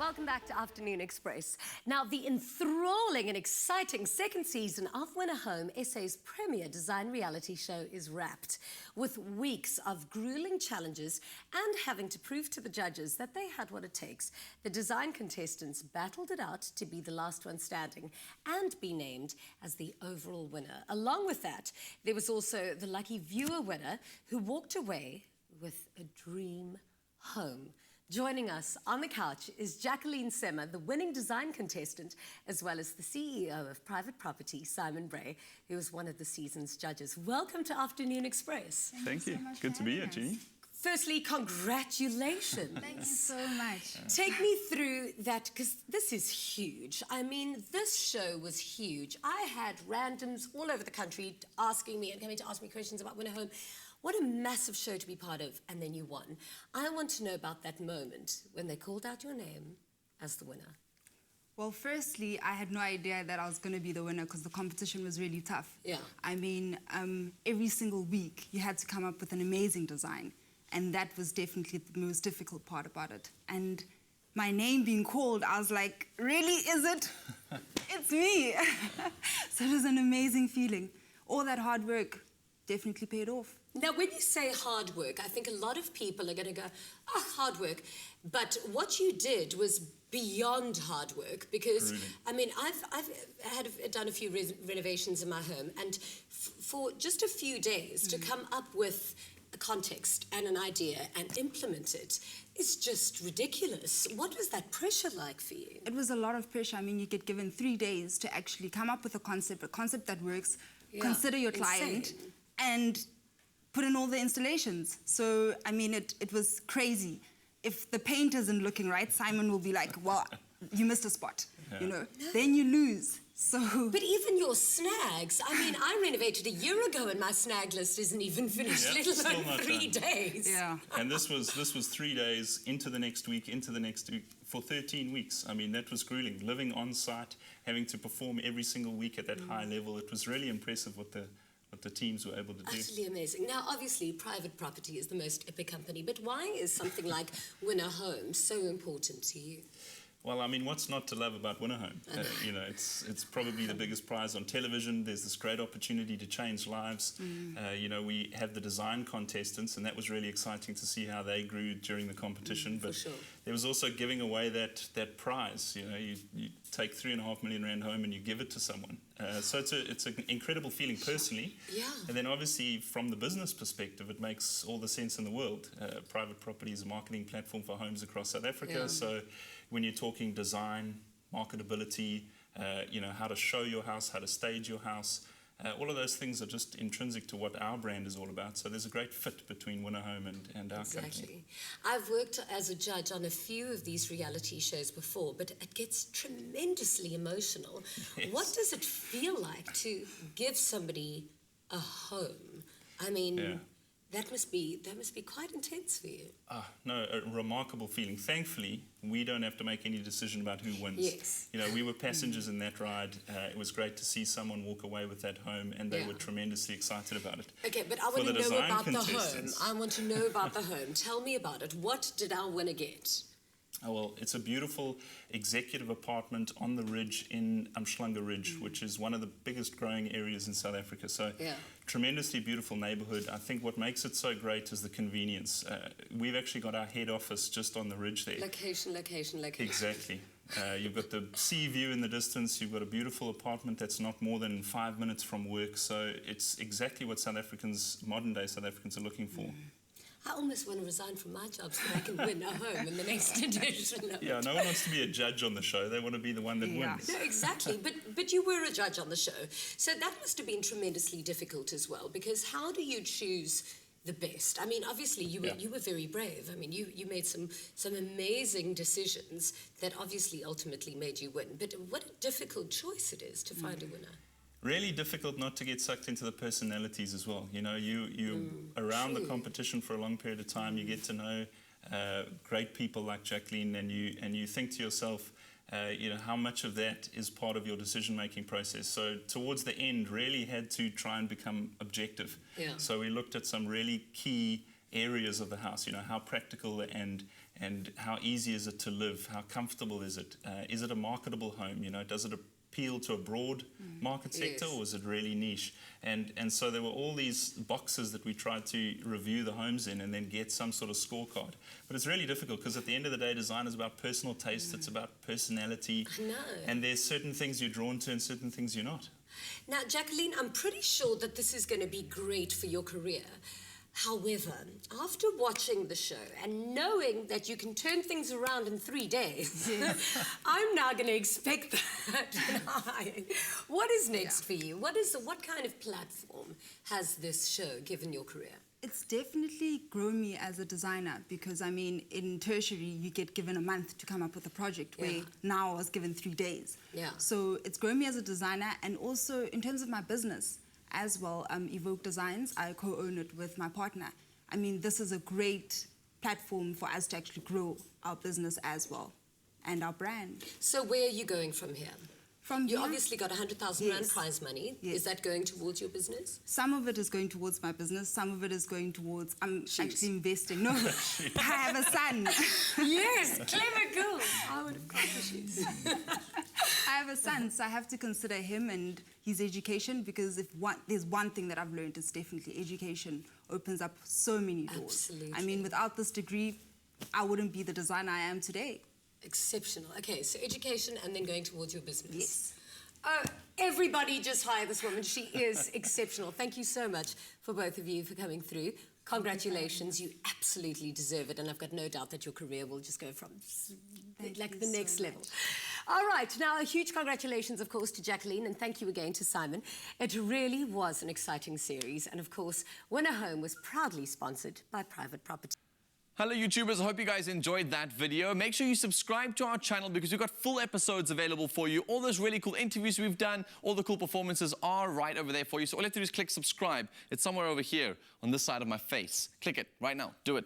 Welcome back to Afternoon Express. Now, the enthralling and exciting second season of Winner Home, SA's premier design reality show, is wrapped. With weeks of grueling challenges and having to prove to the judges that they had what it takes, the design contestants battled it out to be the last one standing and be named as the overall winner. Along with that, there was also the lucky viewer winner who walked away with a dream home. Joining us on the couch is Jacoline Sema, the winning design contestant, as well as the CEO of private property, Simon Bray, who was one of the season's judges. Welcome to Afternoon Express. Thank you. Good to be here, Jeannie. Firstly, congratulations. Thank you so much. Take me through that, because this is huge. I mean, this show was huge. I had randoms all over the country asking me and coming to ask me questions about Winner Home. What a massive show to be part of, and then you won. I want to know about that moment when they called out your name as the winner. Well, firstly, I had no idea that I was going to be the winner because the competition was really tough. Yeah. I mean, every single week you had to come up with an amazing design, and that was definitely the most difficult part about it. And my name being called, I was like, really, is it? It's me. So it was an amazing feeling. All that hard work definitely paid off. Now, when you say hard work, I think a lot of people are going to go, oh, hard work. But what you did was beyond hard work because, Really? I mean, I've done a few renovations in my home, and for just a few days to come up with a context and an idea and implement it is just ridiculous. What was that pressure like for you? It was a lot of pressure. I mean, you get given 3 days to actually come up with a concept that works, consider your client, and put in all the installations. So, I mean, it was crazy. If the paint isn't looking right, Simon will be like, well, you missed a spot, you know. No. Then you lose, so... But even your snags, I mean, I renovated a year ago and my snag list isn't even finished, let alone 3 days. Yeah. And this was 3 days into the next week, for 13 weeks. I mean, that was grueling. Living on site, having to perform every single week at that high level. It was really impressive what the teams were able to do. Utterly amazing. Now, obviously, private property is the most epic company, but why is something like Winner Home so important to you? Well, I mean, what's not to love about Winner Home? You know, it's probably the biggest prize on television. There's this great opportunity to change lives. You know, we have the design contestants, and that was really exciting to see how they grew during the competition. But there was also giving away that prize. You know, you take 3.5 million rand home and you give it to someone. So it's an incredible feeling personally. Yeah. And then obviously from the business perspective, it makes all the sense in the world. Private property is a marketing platform for homes across South Africa. So when you're talking design, marketability, you know, how to show your house, how to stage your house, all of those things are just intrinsic to what our brand is all about. So there's a great fit between Winner Home and our company. Exactly. I've worked as a judge on a few of these reality shows before, but it gets tremendously emotional. Yes. What does it feel like to give somebody a home? I mean, that must be quite intense for you. No, a remarkable feeling. Thankfully, we don't have to make any decision about who wins. Yes. You know, we were passengers in that ride. It was great to see someone walk away with that home, and they were tremendously excited about it. Okay, but I want to know about the home. I want to know about the home. Tell me about it. What did our winner get? Oh, well, it's a beautiful executive apartment on the ridge in Umhlanga Ridge, which is one of the biggest growing areas in South Africa. So tremendously beautiful neighborhood. I think what makes it so great is the convenience. We've actually got our head office just on the ridge there. Location. Exactly. You've got the sea view in the distance. You've got a beautiful apartment that's not more than 5 minutes from work. So it's exactly what modern day South Africans are looking for. I almost want to resign from my job so that I can win a home in the next edition. Yeah, no one wants to be a judge on the show. They want to be the one that wins. No, exactly. But you were a judge on the show. So that must have been tremendously difficult as well, because how do you choose the best? I mean, obviously, you were very brave. I mean, you made some amazing decisions that obviously ultimately made you win. But what a difficult choice it is to find a winner. Really difficult not to get sucked into the personalities as well. You know, you're around the competition for a long period of time. You get to know great people like Jacoline, and you think to yourself, you know, how much of that is part of your decision-making process. So towards the end, really had to try and become objective. So we looked at some really key areas of the house. You know, how practical and how easy is it to live? How comfortable is it? Is it a marketable home? You know, does it appeal to a broad market sector, or is it really niche? And so there were all these boxes that we tried to review the homes in and then get some sort of scorecard. But it's really difficult because at the end of the day, design is about personal taste, it's about personality. I know. And there's certain things you're drawn to and certain things you're not. Now, Jacoline, I'm pretty sure that this is going to be great for your career. However, after watching the show and knowing that you can turn things around in 3 days, I'm now going to expect that. What is next for you? What kind of platform has this show given your career? It's definitely grown me as a designer because, I mean, in tertiary, you get given a month to come up with a project, where now I was given 3 days. Yeah. So it's grown me as a designer, and also in terms of my business as well, Evoke Designs, I co-own it with my partner. I mean, this is a great platform for us to actually grow our business as well, and our brand. So where are you going from here? You obviously got 100,000 Rand prize money. Yes. Is that going towards your business? Some of it is going towards my business. Some of it is going towards, I'm actually investing. No, I have a son. Yes, clever girl. I would have got the shoes. I have a son, so I have to consider him and his education, because there's one thing that I've learned, is definitely education opens up so many doors. Absolutely. I mean, without this degree, I wouldn't be the designer I am today. Exceptional. Okay, so education and then going towards your business. Yes. Oh, everybody just hire this woman. She is exceptional. Thank you so much for both of you for coming through. Congratulations. You absolutely deserve it, and I've got no doubt that your career will just go from the next level. All right, now a huge congratulations, of course, to Jacoline, and thank you again to Simon. It really was an exciting series, and of course, Winner Home was proudly sponsored by Private Property. Hello YouTubers, I hope you guys enjoyed that video. Make sure you subscribe to our channel because we've got full episodes available for you. All those really cool interviews we've done, all the cool performances are right over there for you. So all you have to do is click subscribe. It's somewhere over here on this side of my face. Click it right now. Do it.